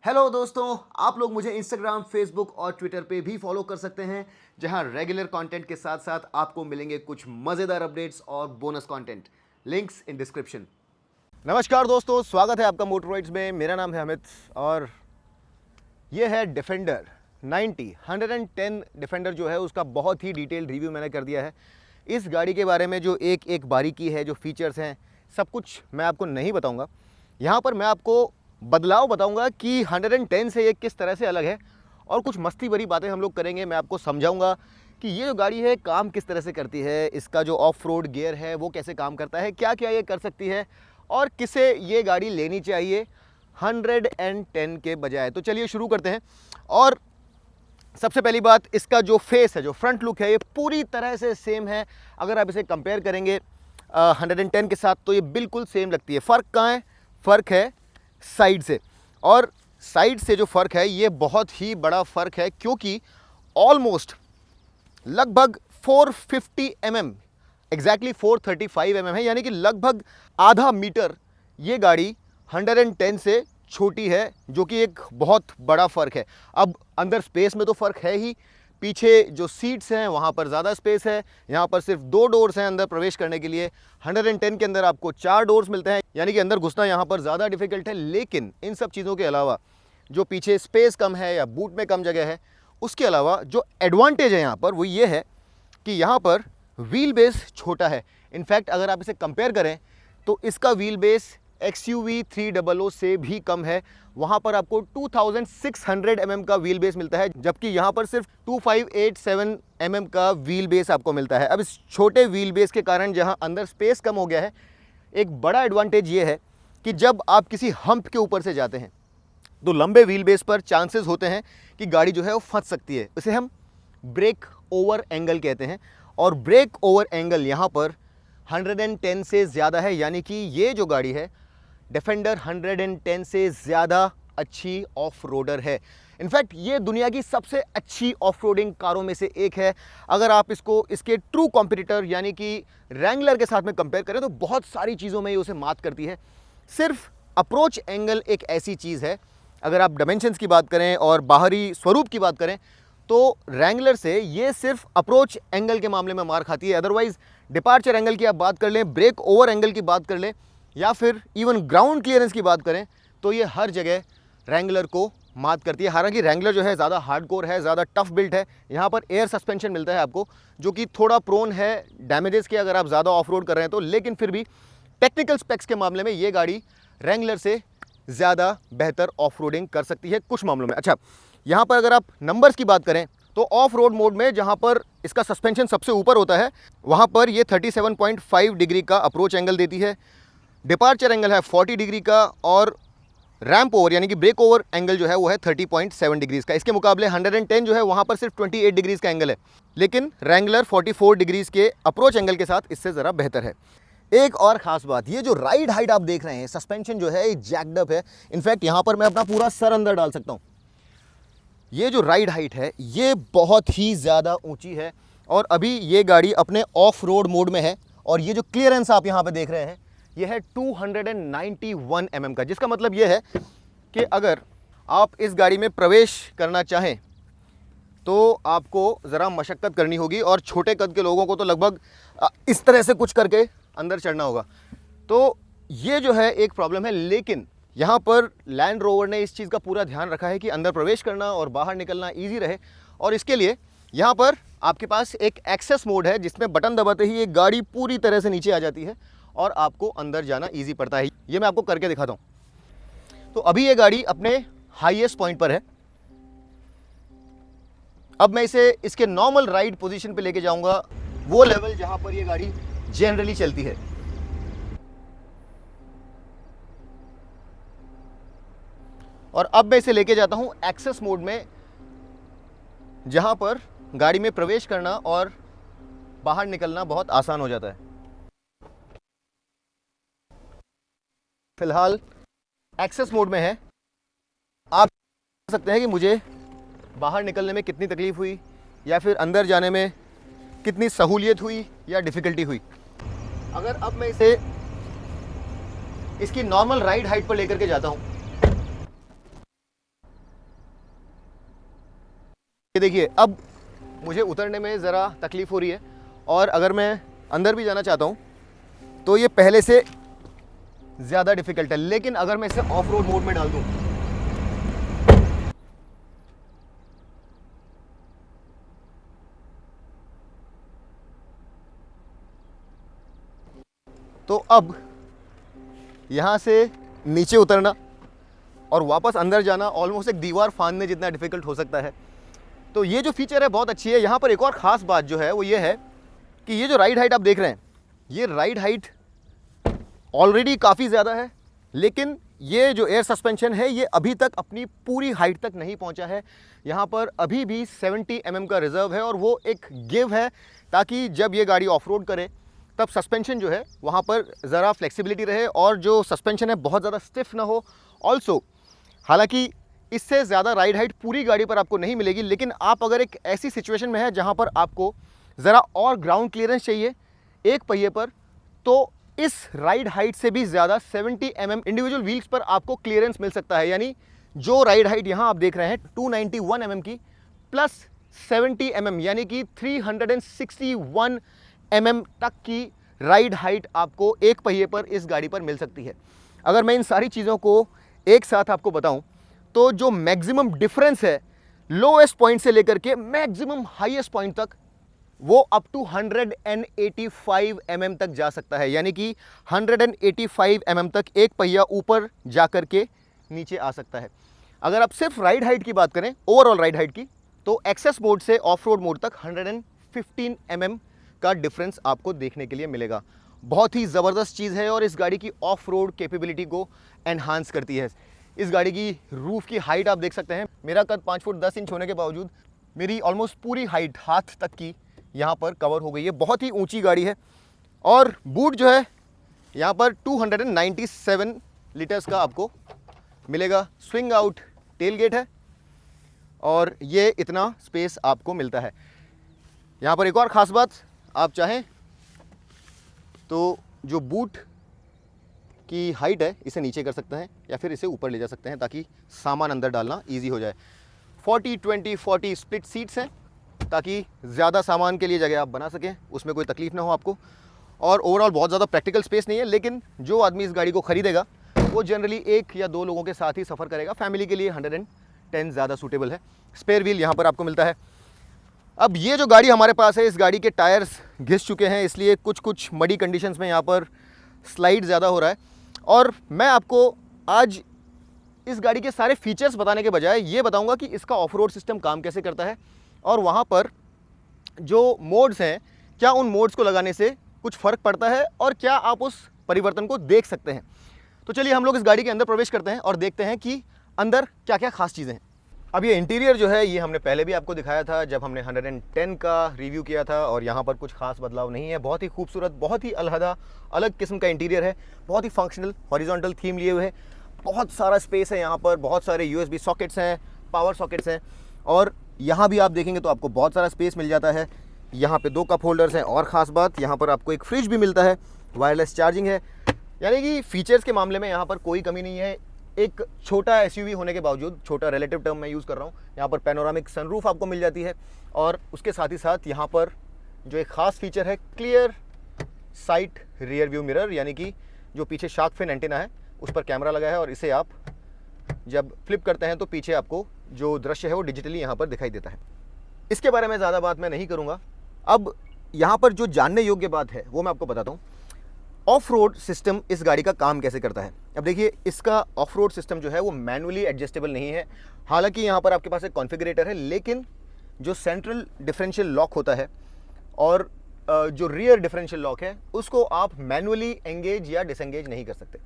Hello दोस्तों, आप लोग मुझे इंस्टाग्राम, फेसबुक और ट्विटर पे भी फॉलो कर सकते हैं, जहां रेगुलर कंटेंट के साथ साथ आपको मिलेंगे कुछ मज़ेदार अपडेट्स और bonus content. Links in description. नमस्कार दोस्तों, स्वागत है आपका मोटरराइड्स में। मेरा नाम है अमित और ये है डिफेंडर 110 डिफेंडर जो है उसका बहुत ही डिटेल्ड रिव्यू मैंने कर दिया है। इस गाड़ी के बारे में जो एक एक बारीकी है, जो फीचर्स हैं, सब कुछ मैं आपको नहीं बताऊंगा। यहाँ पर मैं आपको बदलाव बताऊंगा कि 110 से ये किस तरह से अलग है और कुछ मस्ती भरी बातें हम लोग करेंगे। मैं आपको समझाऊंगा कि ये जो गाड़ी है काम किस तरह से करती है, इसका जो ऑफ रोड गियर है वो कैसे काम करता है, क्या क्या ये कर सकती है और किसे ये गाड़ी लेनी चाहिए 110 के बजाय। तो चलिए शुरू करते हैं। और सबसे पहली बात, इसका जो फेस है, जो फ्रंट लुक है, ये पूरी तरह से सेम है। अगर आप इसे कंपेयर करेंगे 110 के साथ तो ये बिल्कुल सेम लगती है। फ़र्क कहाँ है? फ़र्क है साइड से। और साइड से जो फ़र्क है ये बहुत ही बड़ा फ़र्क है, क्योंकि ऑलमोस्ट लगभग 450 mm, एग्जैक्टली 435 mm है, यानी कि लगभग आधा मीटर ये गाड़ी 110 से छोटी है, जो कि एक बहुत बड़ा फ़र्क है। अब अंदर स्पेस में तो फ़र्क है ही, पीछे जो सीट्स हैं वहाँ पर ज़्यादा स्पेस है, यहाँ पर सिर्फ 2 डोर्स हैं अंदर प्रवेश करने के लिए। 110 के अंदर आपको 4 डोर्स मिलते हैं, यानी कि अंदर घुसना यहाँ पर ज़्यादा डिफिकल्ट है। लेकिन इन सब चीज़ों के अलावा जो पीछे स्पेस कम है या बूट में कम जगह है, उसके अलावा जो एडवांटेज है यहाँ पर वो ये है कि यहाँ पर व्हील बेस छोटा है। इनफैक्ट अगर आप इसे कंपेयर करें तो इसका व्हील बेस XUV 300 से भी कम है। वहाँ पर आपको 2600 mm का व्हील बेस मिलता है, जबकि यहाँ पर सिर्फ 2587 mm का व्हील बेस आपको मिलता है। अब इस छोटे व्हील बेस के कारण जहाँ अंदर स्पेस कम हो गया है, एक बड़ा एडवांटेज ये है कि जब आप किसी हम्प के ऊपर से जाते हैं तो लंबे व्हील बेस पर चांसेस होते हैं कि गाड़ी जो है वो फंस सकती है। इसे हम ब्रेक ओवर एंगल कहते हैं, और ब्रेक ओवर एंगल यहाँ पर 110 से ज़्यादा है, यानी कि ये जो गाड़ी है डिफेंडर 110 से ज़्यादा अच्छी ऑफ रोडर है। इनफैक्ट ये दुनिया की सबसे अच्छी ऑफ रोडिंग कारों में से एक है। अगर आप इसको इसके ट्रू कॉम्पिटिटर यानी कि रैंगलर के साथ में कंपेयर करें तो बहुत सारी चीज़ों में ये उसे मात करती है। सिर्फ अप्रोच एंगल एक ऐसी चीज़ है, अगर आप डायमेंशंस की बात करें और बाहरी स्वरूप की बात करें तो रैंगलर से ये सिर्फ अप्रोच एंगल के मामले में मार खाती है। अदरवाइज डिपार्चर एंगल की आप बात कर लें, ब्रेक ओवर एंगल की बात कर लें, या फिर इवन ग्राउंड क्लियरेंस की बात करें तो ये हर जगह रैंगलर को मात करती है। हालांकि रैंगलर जो है ज़्यादा हार्डकोर है, ज़्यादा टफ बिल्ट है। यहाँ पर एयर सस्पेंशन मिलता है आपको, जो कि थोड़ा प्रोन है डैमेजेस के अगर आप ज़्यादा ऑफ रोड कर रहे हैं तो। लेकिन फिर भी टेक्निकल स्पेक्स के मामले में ये गाड़ी रैंगलर से ज़्यादा बेहतर ऑफ रोडिंग कर सकती है कुछ मामलों में। अच्छा, यहाँ पर अगर आप नंबर्स की बात करें तो ऑफ रोड मोड में जहाँ पर इसका सस्पेंशन सबसे ऊपर होता है वहाँ पर ये 37.5 डिग्री का अप्रोच एंगल देती है। डिपार्चर एंगल है 40 डिग्री का, और रैंप ओवर यानी कि ब्रेक ओवर एंगल जो है वो है 30.7 डिग्रीज़ का। इसके मुकाबले 110 जो है वहाँ पर सिर्फ 28 डिग्रीज़ का एंगल है, लेकिन रैंगलर 44 डिग्रीज़ के अप्रोच एंगल के साथ इससे ज़रा बेहतर है। एक और ख़ास बात, ये जो राइड हाइट आप देख रहे हैं, सस्पेंशन जो है ये जैक्ड अप है। इनफैक्ट यहाँ पर मैं अपना पूरा सर अंदर डाल सकता हूँ। ये जो राइड हाइट है ये बहुत ही ज़्यादा ऊंची है, और अभी ये गाड़ी अपने ऑफ रोड मोड में है। और ये जो क्लियरेंस आप यहाँ पे देख रहे हैं ये है 291 mm का, जिसका मतलब ये है कि अगर आप इस गाड़ी में प्रवेश करना चाहें तो आपको ज़रा मशक्क़त करनी होगी, और छोटे कद के लोगों को तो लगभग इस तरह से कुछ करके अंदर चढ़ना होगा। तो ये जो है एक प्रॉब्लम है। लेकिन यहाँ पर लैंड रोवर ने इस चीज़ का पूरा ध्यान रखा है कि अंदर प्रवेश करना और बाहर निकलना ईजी रहे, और इसके लिए यहाँ पर आपके पास एक एक्सेस मोड है जिसमें बटन दबाते ही ये गाड़ी पूरी तरह से नीचे आ जाती है और आपको अंदर जाना ईजी पड़ता है। ये मैं आपको करके दिखाता हूँ। तो अभी ये गाड़ी अपने हाईएस्ट पॉइंट पर है। अब मैं इसे इसके नॉर्मल राइड पोजीशन पे लेके जाऊंगा, वो लेवल जहां पर ये गाड़ी जनरली चलती है। और अब मैं इसे लेके जाता हूं एक्सेस मोड में, जहां पर गाड़ी में प्रवेश करना और बाहर निकलना बहुत आसान हो जाता है। फिलहाल एक्सेस मोड में है। आप देख सकते हैं कि मुझे बाहर निकलने में कितनी तकलीफ हुई, या फिर अंदर जाने में कितनी सहूलियत हुई या डिफ़िकल्टी हुई। अगर अब मैं इसे इसकी नॉर्मल राइड हाइट पर लेकर के जाता हूँ ये देखिए अब मुझे उतरने में ज़रा तकलीफ़ हो रही है, और अगर मैं अंदर भी जाना चाहता हूँ तो ये पहले से ज़्यादा डिफ़िकल्ट है। लेकिन अगर मैं इसे ऑफ रोड मोड में डाल दूँ तो अब यहाँ से नीचे उतरना और वापस अंदर जाना ऑलमोस्ट एक दीवार फांदने जितना डिफ़िकल्ट हो सकता है। तो ये जो फीचर है बहुत अच्छी है। यहाँ पर एक और ख़ास बात जो है वो ये है कि ये जो राइड हाइट आप देख रहे हैं, ये राइड हाइट ऑलरेडी काफ़ी ज़्यादा है, लेकिन ये जो एयर सस्पेंशन है ये अभी तक अपनी पूरी हाइट तक नहीं पहुंचा है। यहाँ पर अभी भी 70 mm का रिज़र्व है, और वो एक गिव है ताकि जब ये गाड़ी ऑफ रोड करे तब सस्पेंशन जो है वहाँ पर ज़रा फ्लेक्सिबिलिटी रहे, और जो सस्पेंशन है बहुत ज़्यादा स्टिफ ना हो। ऑल्सो हालांकि इससे ज़्यादा राइड हाइट पूरी गाड़ी पर आपको नहीं मिलेगी, लेकिन आप अगर एक ऐसी सिचुएशन में है जहाँ पर आपको ज़रा और ग्राउंड क्लियरेंस चाहिए एक पहिए पर, तो इस राइड हाइट से भी ज़्यादा 70 mm इंडिविजुअल व्हील्स पर आपको क्लियरेंस मिल सकता है। यानी जो राइड हाइट यहाँ आप देख रहे हैं 291 mm की प्लस 70 mm यानी कि 361 mm तक की राइड हाइट आपको एक पहिए पर इस गाड़ी पर मिल सकती है। अगर मैं इन सारी चीज़ों को एक साथ आपको बताऊं तो जो मैक्सिमम डिफरेंस है लोएस्ट पॉइंट से लेकर के मैक्सिमम हाईएस्ट पॉइंट तक, वो अप टू 185 mm तक जा सकता है। यानी कि 185 mm तक एक पहिया ऊपर जाकर के नीचे आ सकता है। अगर आप सिर्फ राइड हाइट की बात करें, ओवरऑल राइड हाइट की, तो एक्सेस मोड से ऑफ रोड मोड तक 115 mm का डिफरेंस आपको देखने के लिए मिलेगा। बहुत ही ज़बरदस्त चीज़ है, और इस गाड़ी की ऑफ रोड कैपेबिलिटी को एनहांस करती है। इस गाड़ी की रूफ़ की हाइट आप देख सकते हैं। मेरा कद 5 फुट 10 इंच होने के बावजूद मेरी ऑलमोस्ट पूरी हाइट हाथ तक की यहाँ पर कवर हो गई है। बहुत ही ऊंची गाड़ी है, और बूट जो है यहाँ पर 297 लीटर्स का आपको मिलेगा। स्विंग आउट टेल गेट है, और ये इतना स्पेस आपको मिलता है। यहाँ पर एक और ख़ास बात, आप चाहें तो जो बूट की हाइट है इसे नीचे कर सकते हैं या फिर इसे ऊपर ले जा सकते हैं ताकि सामान अंदर डालना ईजी हो जाए। 40-20-40 स्प्लिट सीट्स हैं ताकि ज़्यादा सामान के लिए जगह आप बना सकें, उसमें कोई तकलीफ़ ना हो आपको। और ओवरऑल बहुत ज़्यादा प्रैक्टिकल स्पेस नहीं है, लेकिन जो आदमी इस गाड़ी को ख़रीदेगा वो जनरली 1 या 2 लोगों के साथ ही सफ़र करेगा। फैमिली के लिए 110 ज़्यादा सूटेबल है। स्पेयर व्हील यहाँ पर आपको मिलता है। अब ये जो गाड़ी हमारे पास है, इस गाड़ी के टायर्स घिस चुके हैं, इसलिए कुछ मडी कंडीशंस में यहाँ पर स्लाइड ज़्यादा हो रहा है। और मैं आपको आज इस गाड़ी के सारे फीचर्स बताने के बजाय ये बताऊंगा कि इसका ऑफ रोड सिस्टम काम कैसे करता है, और वहाँ पर जो मोड्स हैं क्या उन मोड्स को लगाने से कुछ फ़र्क पड़ता है, और क्या आप उस परिवर्तन को देख सकते हैं। तो चलिए हम लोग इस गाड़ी के अंदर प्रवेश करते हैं और देखते हैं कि अंदर क्या क्या खास चीज़ें हैं। अब ये इंटीरियर जो है ये हमने पहले भी आपको दिखाया था जब हमने 110 का रिव्यू किया था, और यहाँ पर कुछ खास बदलाव नहीं है। बहुत ही खूबसूरत, बहुत ही अलहदा अलग किस्म का इंटीरियर है, बहुत ही फंक्शनल हॉरिजॉन्टल थीम लिए हुए है। बहुत सारा स्पेस है यहाँ पर, बहुत सारे USB सॉकेट्स हैं, पावर सॉकेट्स हैं, और यहाँ भी आप देखेंगे तो आपको बहुत सारा स्पेस मिल जाता है। यहाँ पे 2 कप होल्डर्स हैं, और ख़ास बात यहाँ पर आपको एक फ्रिज भी मिलता है, वायरलेस चार्जिंग है। यानी कि फीचर्स के मामले में यहाँ पर कोई कमी नहीं है। एक छोटा SUV होने के बावजूद, छोटा रिलेटिव टर्म मैं यूज़ कर रहा हूँ, यहाँ पर पैनोरामिक सनरूफ आपको मिल जाती है, और उसके साथ ही साथ यहाँ पर जो एक ख़ास फीचर है clear site rear view mirror, यानी कि जो पीछे शार्क फिन एंटीना है उस पर कैमरा लगा है, और इसे आप जब फ्लिप करते हैं तो पीछे आपको जो दृश्य है वो डिजिटली यहाँ पर दिखाई देता है। इसके बारे में ज़्यादा बात मैं नहीं करूँगा। अब यहाँ पर जो जानने योग्य बात है वो मैं आपको बताता हूँ। ऑफ रोड सिस्टम इस गाड़ी का काम कैसे करता है। अब देखिए, इसका ऑफ रोड सिस्टम जो है वो मैनुअली एडजस्टेबल नहीं है। हालांकि यहाँ पर आपके पास एक कॉन्फ़िगरेटर है, लेकिन जो सेंट्रल डिफरेंशियल लॉक होता है और जो रियर डिफरेंशियल लॉक है उसको आप मैनुअली एंगेज या डिसएंगेज नहीं कर सकते।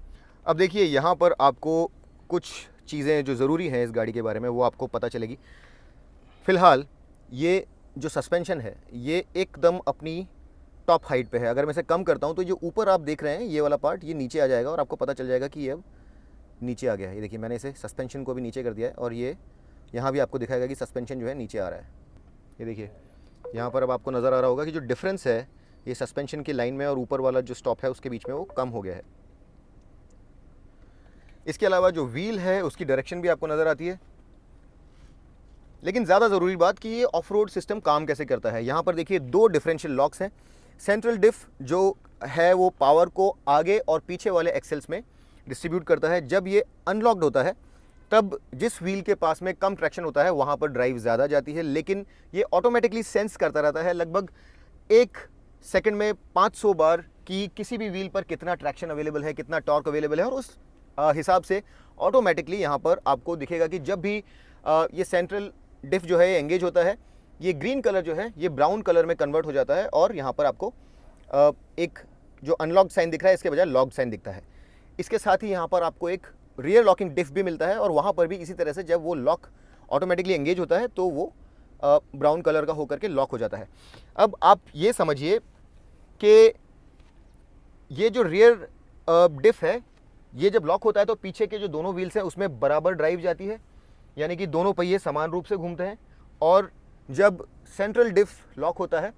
अब देखिए, यहाँ पर आपको कुछ चीज़ें जो ज़रूरी हैं इस गाड़ी के बारे में वो आपको पता चलेगी। फ़िलहाल ये जो सस्पेंशन है ये एकदम अपनी टॉप हाइट पे है। अगर मैं इसे कम करता हूँ तो जो ऊपर आप देख रहे हैं ये वाला पार्ट ये नीचे आ जाएगा, और आपको पता चल जाएगा कि ये अब नीचे आ गया है। ये देखिए, मैंने इसे सस्पेंशन को भी नीचे कर दिया है, और ये यहाँ भी आपको दिखाएगा कि सस्पेंशन जो है नीचे आ रहा है। ये देखिए, यहाँ पर अब आपको नज़र आ रहा होगा कि जो डिफरेंस है ये सस्पेंशन की लाइन में और ऊपर वाला जो स्टॉप है उसके बीच में वो कम हो गया है। इसके अलावा जो व्हील है उसकी डायरेक्शन भी आपको नज़र आती है। लेकिन ज़्यादा ज़रूरी बात कि ये ऑफ रोड सिस्टम काम कैसे करता है। यहाँ पर देखिए 2 डिफरेंशियल लॉक्स हैं। सेंट्रल डिफ जो है वो पावर को आगे और पीछे वाले एक्सेल्स में डिस्ट्रीब्यूट करता है। जब ये अनलॉक्ड होता है तब जिस व्हील के पास में कम ट्रैक्शन होता है वहाँ पर ड्राइव ज़्यादा जाती है, लेकिन ये ऑटोमेटिकली सेंस करता रहता है लगभग 1 सेकंड में 500 बार कि किसी भी व्हील पर कितना ट्रैक्शन अवेलेबल है, कितना टॉर्क अवेलेबल है, और उस हिसाब से ऑटोमेटिकली यहाँ पर आपको दिखेगा कि जब भी ये सेंट्रल डिफ जो है एंगेज होता है, ये ग्रीन कलर जो है ये ब्राउन कलर में कन्वर्ट हो जाता है और यहाँ पर आपको एक जो अनलॉक्ड साइन दिख रहा है इसके बजाय लॉक्ड साइन दिखता है। इसके साथ ही यहाँ पर आपको एक रियर लॉकिंग डिफ भी मिलता है और वहाँ पर भी इसी तरह से जब वो लॉक ऑटोमेटिकली एंगेज होता है तो वो ब्राउन कलर का होकर के लॉक हो जाता है। अब आप ये समझिए कि ये जो रियर डिफ है ये जब लॉक होता है तो पीछे के जो दोनों व्हील्स हैं उसमें बराबर ड्राइव जाती है, यानी कि दोनों पहिए समान रूप से घूमते हैं। और जब सेंट्रल डिफ लॉक होता है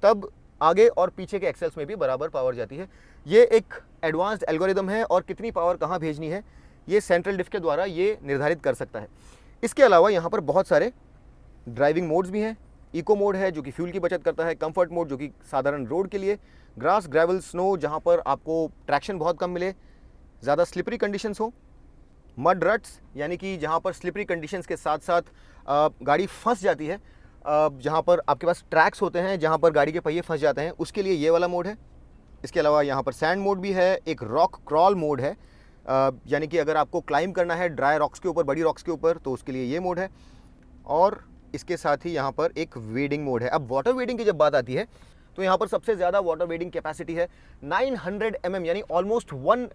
तब आगे और पीछे के एक्सेल्स में भी बराबर पावर जाती है। ये एक एडवांस्ड एल्गोरिदम है और कितनी पावर कहाँ भेजनी है ये सेंट्रल डिफ के द्वारा ये निर्धारित कर सकता है। इसके अलावा यहाँ पर बहुत सारे ड्राइविंग मोड्स भी हैं। इको मोड है जो कि फ्यूल की बचत करता है, कंफर्ट मोड जो कि साधारण रोड के लिए, ग्रास, ग्रेवल, स्नो जहाँ पर आपको ट्रैक्शन बहुत कम मिले, ज़्यादा स्लिपरी कंडीशंस हो, मड रट्स यानी कि जहाँ पर स्लिपरी कंडीशंस के साथ साथ गाड़ी फंस जाती है, जहाँ पर आपके पास ट्रैक्स होते हैं जहाँ पर गाड़ी के पहिए फंस जाते हैं, उसके लिए ये वाला मोड है। इसके अलावा यहाँ पर सैंड मोड भी है, एक रॉक क्रॉल मोड है, यानी कि अगर आपको क्लाइंब करना है ड्राई रॉक्स के ऊपर, बड़ी रॉक्स के ऊपर, तो उसके लिए ये मोड है। और इसके साथ ही यहाँ पर एक वेडिंग मोड है। अब वाटर वेडिंग की जब बात आती है तो यहाँ पर सबसे ज़्यादा वाटर वेडिंग कैपेसिटी है 900 mm, यानी ऑलमोस्ट 1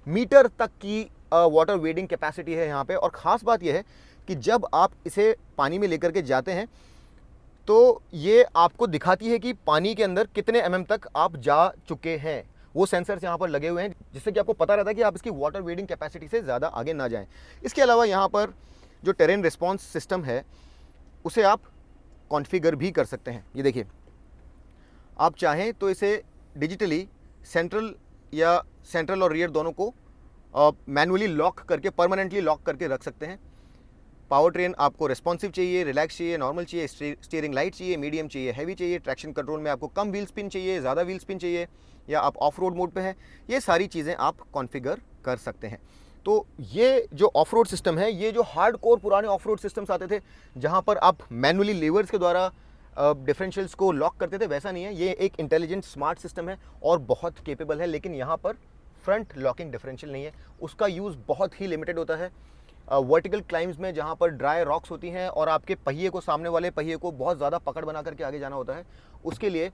मीटर तक की वाटर वेडिंग कैपेसिटी है यहाँ पे। और ख़ास बात यह है कि जब आप इसे पानी में लेकर के जाते हैं तो ये आपको दिखाती है कि पानी के अंदर कितने mm तक आप जा चुके हैं। वो सेंसर्स यहाँ पर लगे हुए हैं जिससे कि आपको पता रहता है कि आप इसकी वाटर वेडिंग कैपेसिटी से ज़्यादा आगे ना जाएं। इसके अलावा यहाँ पर जो टेरेन रिस्पॉन्स सिस्टम है उसे आप कॉन्फ़िगर भी कर सकते हैं। ये देखिए, आप चाहें तो इसे डिजिटली सेंट्रल और रियर दोनों को मैनुअली लॉक करके, परमानेंटली लॉक करके रख सकते हैं। पावर ट्रेन आपको रिस्पॉन्सिव चाहिए, रिलैक्स चाहिए, नॉर्मल चाहिए, स्टीयरिंग लाइट चाहिए, मीडियम चाहिए, हैवी चाहिए, ट्रैक्शन कंट्रोल में आपको कम व्हील स्पिन चाहिए, ज़्यादा व्हील स्पिन चाहिए, या आप ऑफ रोड मोड पे हैं, ये सारी चीज़ें आप कॉन्फ़िगर कर सकते हैं। तो ये जो ऑफ रोड सिस्टम है, ये जो हार्ड कोर पुराने ऑफ रोड सिस्टम्स आते थे जहाँ पर आप मैनुअली लेवर्स के द्वारा डिफरेंशियल्स को लॉक करते थे, वैसा नहीं है। ये एक इंटेलिजेंट स्मार्ट सिस्टम है और बहुत केपेबल है, लेकिन यहाँ पर फ्रंट लॉकिंग डिफरेंशियल नहीं है, उसका यूज़ बहुत ही लिमिटेड होता है। वर्टिकल क्लाइम्स में जहाँ पर ड्राई रॉक्स होती हैं और आपके पहिए को, सामने वाले पहिए को बहुत ज़्यादा पकड़ बना करके आगे जाना होता है, उसके लिए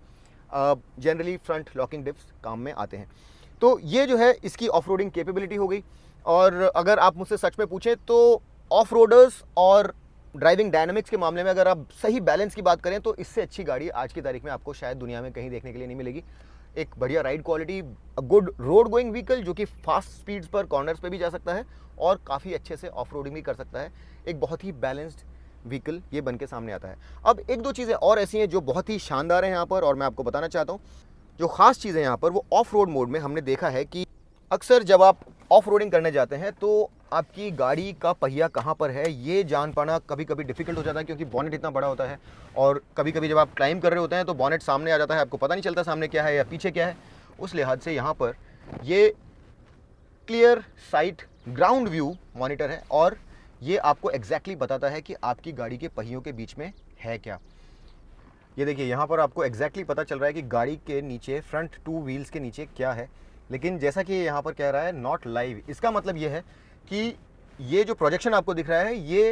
जनरली फ्रंट लॉकिंग डिप्स काम में आते हैं। तो ये जो है इसकी ऑफ रोडिंग कैपेबिलिटी हो गई। और अगर आप मुझसे सच में पूछें तो ऑफ रोडर्स और ड्राइविंग डायनामिक्स के मामले में अगर आप सही बैलेंस की बात करें तो इससे अच्छी गाड़ी आज की तारीख में आपको शायद दुनिया में कहीं देखने के लिए नहीं मिलेगी। एक बढ़िया ride quality, good road going vehicle जो कि फास्ट स्पीड्स पर, कॉर्नर्स पे भी जा सकता है और काफ़ी अच्छे से ऑफ रोडिंग भी कर सकता है। एक बहुत ही बैलेंस्ड व्हीकल ये बन के सामने आता है। अब एक दो चीज़ें और ऐसी हैं जो बहुत ही शानदार हैं यहाँ पर, और मैं आपको बताना चाहता हूँ। जो ख़ास चीज़ें यहाँ पर वो ऑफ रोड मोड में हमने देखा है कि अक्सर जब आप ऑफ रोडिंग करने जाते हैं तो आपकी गाड़ी का पहिया कहाँ पर है ये जान पाना कभी कभी डिफ़िकल्ट हो जाता है, क्योंकि बॉनेट इतना बड़ा होता है और कभी कभी जब आप क्लाइंब कर रहे होते हैं तो बॉनेट सामने आ जाता है, आपको पता नहीं चलता सामने क्या है या पीछे क्या है। उस लिहाज से यहाँ पर ये clear site ground view monitor है और ये आपको एग्जैक्टली बताता है कि आपकी गाड़ी के पहियों के बीच में है क्या। ये देखिए, यहाँ पर आपको एग्जैक्टली पता चल रहा है कि गाड़ी के नीचे, फ्रंट 2 व्हील्स के नीचे क्या है। लेकिन जैसा कि यहाँ पर कह रहा है नॉट लाइव, इसका मतलब ये है कि ये जो प्रोजेक्शन आपको दिख रहा है ये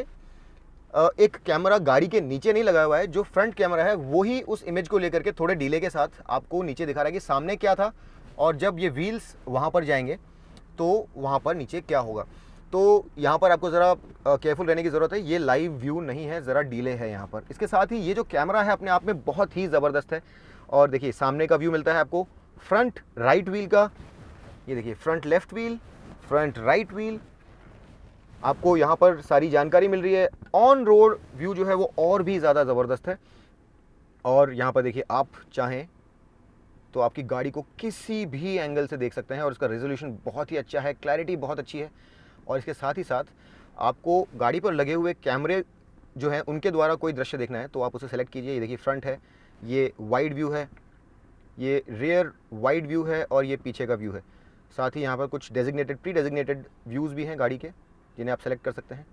एक कैमरा गाड़ी के नीचे नहीं लगा हुआ है। जो फ्रंट कैमरा है वही उस इमेज को लेकर के थोड़े डिले के साथ आपको नीचे दिखा रहा है कि सामने क्या था और जब ये व्हील्स वहाँ पर जाएंगे तो वहाँ पर नीचे क्या होगा। तो यहाँ पर आपको ज़रा केयरफुल रहने की ज़रूरत है, ये लाइव व्यू नहीं है, ज़रा डिले है यहाँ पर। इसके साथ ही ये जो कैमरा है अपने आप में बहुत ही ज़बरदस्त है। और देखिए, सामने का व्यू मिलता है आपको फ्रंट राइट व्हील का, ये देखिए front left wheel, front right wheel, आपको यहाँ पर सारी जानकारी मिल रही है। ऑन रोड व्यू जो है वो और भी ज़्यादा ज़बरदस्त है। और यहाँ पर देखिए, आप चाहें तो आपकी गाड़ी को किसी भी एंगल से देख सकते हैं और इसका रेजोल्यूशन बहुत ही अच्छा है, क्लैरिटी बहुत अच्छी है। और इसके साथ ही साथ आपको गाड़ी पर लगे हुए कैमरे जो है उनके द्वारा कोई दृश्य देखना है तो आप उसे सेलेक्ट कीजिए। ये देखिए फ्रंट है, ये वाइड व्यू है, ये रियर वाइड व्यू है और ये पीछे का व्यू है। साथ ही यहाँ पर कुछ प्री डेजिग्नेटेड व्यूज़ भी हैं गाड़ी के, जिन्हें आप सेलेक्ट कर सकते हैं।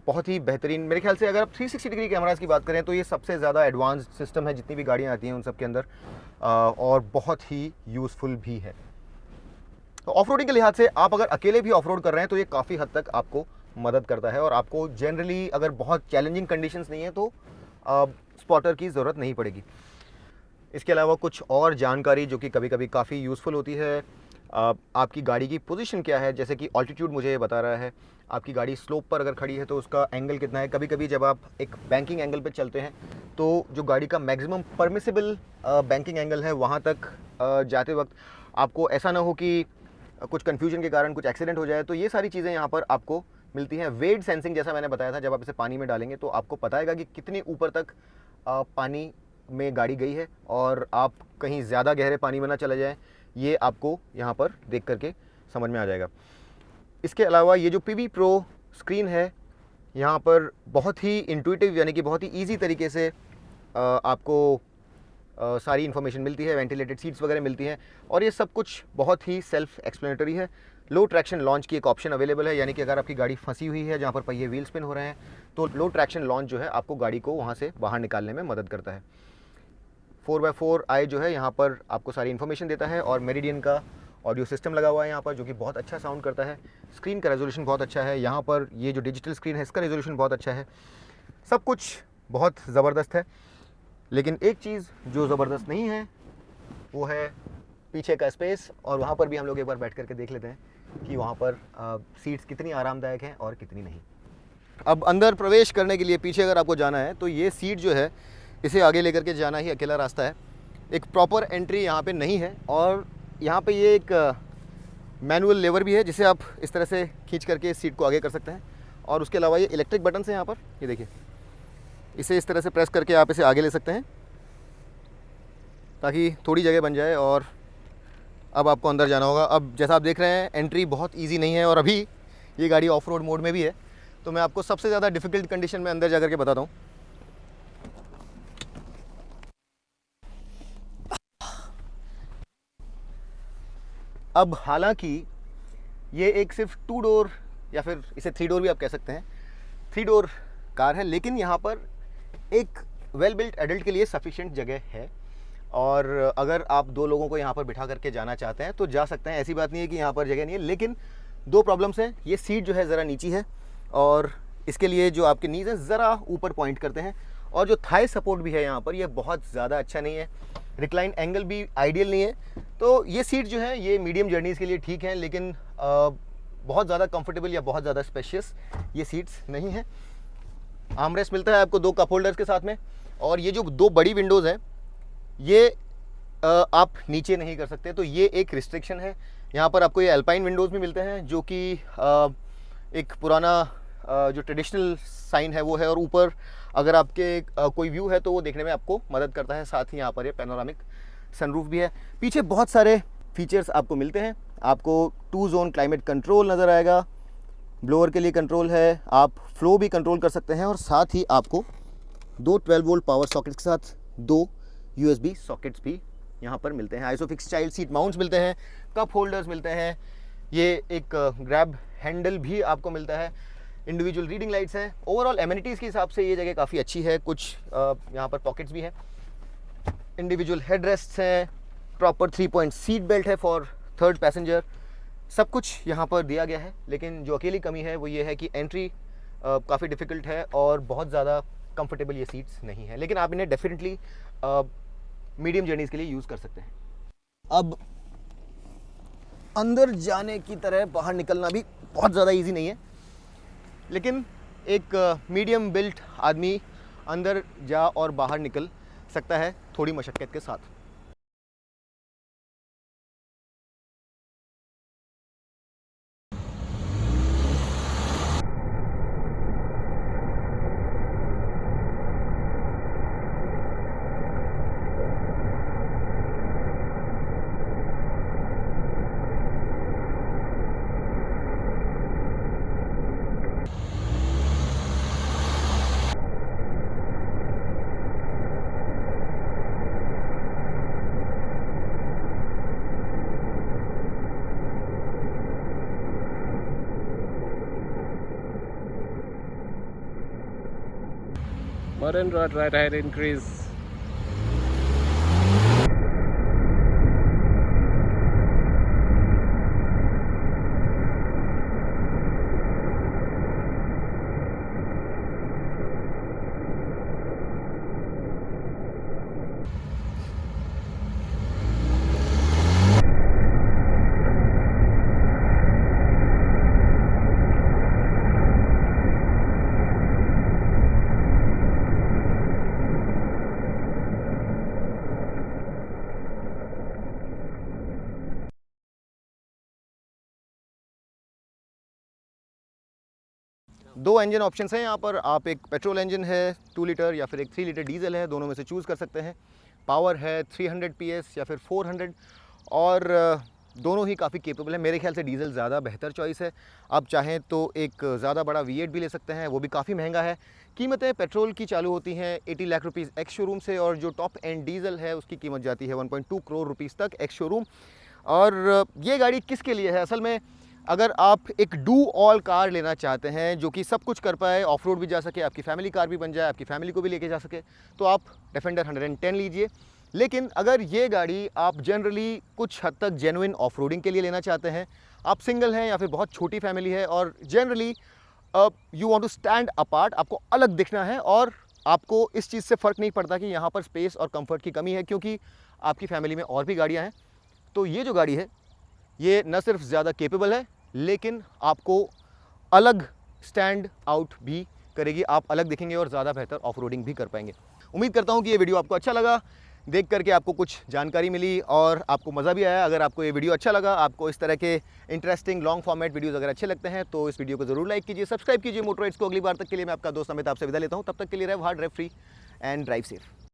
बहुत ही बेहतरीन, मेरे ख्याल से अगर आप 360 डिग्री कैमराज़ की बात करें तो ये सबसे ज़्यादा एडवांस सिस्टम है जितनी भी गाड़ियाँ आती हैं उन सब के अंदर, और बहुत ही यूज़फुल भी है। तो ऑफ रोडिंग के लिहाज से आप अगर अकेले भी ऑफ रोड कर रहे हैं तो ये काफ़ी हद तक आपको मदद करता है, और आपको जनरली अगर बहुत चैलेंजिंग कंडीशंस नहीं है तो स्पॉटर की ज़रूरत नहीं पड़ेगी। इसके अलावा कुछ और जानकारी जो कि कभी कभी काफ़ी यूज़फुल होती है, आपकी गाड़ी की पोजीशन क्या है, जैसे कि ऑल्टीट्यूड मुझे ये बता रहा है, आपकी गाड़ी स्लोप पर अगर खड़ी है तो उसका एंगल कितना है। कभी कभी जब आप एक बैंकिंग एंगल पे चलते हैं तो जो गाड़ी का मैक्सिमम परमिसिबल बैंकिंग एंगल है वहाँ तक जाते वक्त आपको ऐसा ना हो कि कुछ कन्फ्यूजन के कारण कुछ एक्सीडेंट हो जाए, तो ये सारी चीज़ें यहाँ पर आपको मिलती हैं। वेट सेंसिंग जैसा मैंने बताया था, जब आप इसे पानी में डालेंगे तो आपको पता है कि कितनी ऊपर तक पानी में गाड़ी गई है और आप कहीं ज़्यादा गहरे पानी में ना चले जाएं, ये आपको यहाँ पर देख करके समझ में आ जाएगा। इसके अलावा ये जो PV Pro स्क्रीन है, यहाँ पर बहुत ही इंट्यूटिव यानी कि बहुत ही ईजी तरीके से आपको सारी इन्फॉर्मेशन मिलती है, वेंटिलेटेड सीट्स वगैरह मिलती हैं, और ये सब कुछ बहुत ही सेल्फ एक्सप्लेनेटरी है। लो ट्रैक्शन लॉन्च की एक ऑप्शन अवेलेबल है, यानी कि अगर आपकी गाड़ी फंसी हुई है जहाँ पर पहिए व्हील स्पिन हो रहे हैं तो लो ट्रैक्शन लॉन्च जो है आपको गाड़ी को वहाँ से बाहर निकालने में मदद करता है। 4x4 आई जो है यहाँ पर आपको सारी इन्फॉर्मेशन देता है, और मेरिडियन का ऑडियो सिस्टम लगा हुआ है यहाँ पर जो कि बहुत अच्छा साउंड करता है। स्क्रीन का रेजोल्यूशन बहुत अच्छा है, यहाँ पर ये जो डिजिटल स्क्रीन है इसका रेजोल्यूशन बहुत अच्छा है। सब कुछ बहुत ज़बरदस्त है, लेकिन एक चीज़ जो ज़बरदस्त नहीं है वो है पीछे का स्पेस, और वहाँ पर भी हम लोग एक बार बैठ करके देख लेते हैं कि वहाँ पर सीट्स कितनी आरामदायक हैं और कितनी नहीं। अब अंदर प्रवेश करने के लिए पीछे अगर आपको जाना है तो ये सीट जो है इसे आगे लेकर के जाना ही अकेला रास्ता है। एक प्रॉपर एंट्री यहाँ पे नहीं है, और यहाँ पे ये एक मैनुअल लेवर भी है जिसे आप इस तरह से खींच करके इस सीट को आगे कर सकते हैं, और उसके अलावा ये इलेक्ट्रिक बटन है यहाँ पर, ये देखिए, इसे इस तरह से प्रेस करके आप इसे आगे ले सकते हैं ताकि थोड़ी जगह बन जाए। और अब आपको अंदर जाना होगा। अब जैसा आप देख रहे हैं एंट्री बहुत ईजी नहीं है, और अभी ये गाड़ी ऑफ रोड मोड में भी है, तो मैं आपको सबसे ज़्यादा डिफ़िकल्ट कंडीशन में अंदर जा कर के बताता हूँ। अब हालांकि ये एक सिर्फ 2 डोर या फिर इसे 3 डोर भी आप कह सकते हैं, 3 डोर कार है, लेकिन यहाँ पर एक वेल बिल्ट एडल्ट के लिए सफिशिएंट जगह है, और अगर आप 2 लोगों को यहाँ पर बिठा करके जाना चाहते हैं तो जा सकते हैं। ऐसी बात नहीं है कि यहाँ पर जगह नहीं है, लेकिन 2 प्रॉब्लम्स हैं। ये सीट जो है ज़रा नीची है, और इसके लिए जो आपके नीज हैं ज़रा ऊपर पॉइंट करते हैं, और जो थाई सपोर्ट भी है यहाँ पर ये बहुत ज़्यादा अच्छा नहीं है, रिक्लाइन एंगल भी आइडियल नहीं है। तो ये सीट जो है ये मीडियम जर्नीज़ के लिए ठीक है, लेकिन बहुत ज़्यादा कंफर्टेबल या बहुत ज़्यादा स्पेशियस ये सीट्स नहीं है। आर्मरेस्ट मिलता है आपको 2 कप होल्डर्स के साथ में, और ये जो 2 बड़ी विंडोज़ हैं ये आप नीचे नहीं कर सकते, तो ये एक रिस्ट्रिक्शन है। यहाँ पर आपको ये अल्पाइन विंडोज़ भी मिलते हैं जो कि एक पुराना जो ट्रेडिशनल साइन है वो है, और ऊपर अगर आपके कोई व्यू है तो वो देखने में आपको मदद करता है। साथ ही यहाँ पर ये पैनोरामिक सनरूफ भी है। पीछे बहुत सारे फीचर्स आपको मिलते हैं। आपको 2 जोन क्लाइमेट कंट्रोल नज़र आएगा, ब्लोअर के लिए कंट्रोल है, आप फ्लो भी कंट्रोल कर सकते हैं, और साथ ही आपको 2 12 वोल्ट पावर सॉकेट्स के साथ 2 USB सॉकेट्स भी यहाँ पर मिलते हैं। आइसोफिक्स चाइल्ड सीट माउंट्स मिलते हैं, कप होल्डर्स मिलते हैं, ये एक ग्रैब हैंडल भी आपको मिलता है, इंडिविजुअल रीडिंग लाइट्स हैं। ओवरऑल एमिनिटीज़ के हिसाब से ये जगह काफ़ी अच्छी है। कुछ यहाँ पर पॉकेट्स भी हैं, इंडिविजुअल हेड रेस्ट्स हैं, प्रॉपर 3 पॉइंट सीट बेल्ट है फॉर 3rd पैसेंजर। सब कुछ यहाँ पर दिया गया है, लेकिन जो अकेली कमी है वो ये है कि एंट्री काफ़ी डिफ़िकल्ट है और बहुत ज़्यादा कंफर्टेबल ये सीट्स नहीं है, लेकिन आप इन्हें डेफिनेटली मीडियम जर्नीज़ के लिए यूज़ कर सकते हैं। अब अंदर जाने की तरह बाहर निकलना भी बहुत ज़्यादा इजी नहीं है, लेकिन एक मीडियम बिल्ट आदमी अंदर जा और बाहर निकल सकता है थोड़ी मशक्क़त के साथ। Modern road right ahead increase. दो इंजन ऑप्शंस हैं यहाँ पर। आप एक पेट्रोल इंजन है 2 लीटर या फिर एक 3 लीटर डीजल है, दोनों में से चूज़ कर सकते हैं। पावर है 300 PS या फिर 400 और दोनों ही काफ़ी केपेबल है। मेरे ख्याल से डीजल ज़्यादा बेहतर चॉइस है। आप चाहें तो एक ज़्यादा बड़ा V8 भी ले सकते हैं, वो भी काफ़ी महंगा है। कीमतें पेट्रोल की चालू होती हैं 80 लाख रुपीज़ एक्स शोरूम से, और जो टॉप एंड डीजल है उसकी कीमत जाती है 1.2 करोड़ रुपीज़ तक एक्स शोरूम। और ये गाड़ी किसके लिए है असल में? अगर आप एक डू ऑल कार लेना चाहते हैं जो कि सब कुछ कर पाए, ऑफ रोड भी जा सके, आपकी फैमिली कार भी बन जाए, आपकी फैमिली को भी लेके जा सके, तो आप डिफेंडर 110 लीजिए। लेकिन अगर ये गाड़ी आप जनरली कुछ हद तक जेन्युइन ऑफ रोडिंग के लिए लेना चाहते हैं, आप सिंगल हैं या फिर बहुत छोटी फैमिली है और generally you want to stand apart, आपको अलग दिखना है और आपको इस चीज़ से फ़र्क नहीं पड़ता कि यहाँ पर स्पेस और कंफर्ट की कमी है क्योंकि आपकी फैमिली में और भी गाड़ियाँ हैं, तो ये जो गाड़ी है ये न सिर्फ ज़्यादा केपेबल है लेकिन आपको अलग स्टैंड आउट भी करेगी, आप अलग दिखेंगे और ज़्यादा बेहतर ऑफ रोडिंग भी कर पाएंगे। उम्मीद करता हूँ कि ये वीडियो आपको अच्छा लगा, देख करके आपको कुछ जानकारी मिली और आपको मज़ा भी आया। अगर आपको ये वीडियो अच्छा लगा, आपको इस तरह के इंटरेस्टिंग लॉन्ग फॉर्मेट वीडियोस अगर अच्छे लगते हैं तो इस वीडियो को ज़रूर लाइक कीजिए, सब्सक्राइब कीजिए मोटो राइड्स को। अगली बार तक के लिए मैं आपका दोस्त अमित आपसे विदा लेता हूँ। तब तक के लिए drive hard, drive free and drive safe.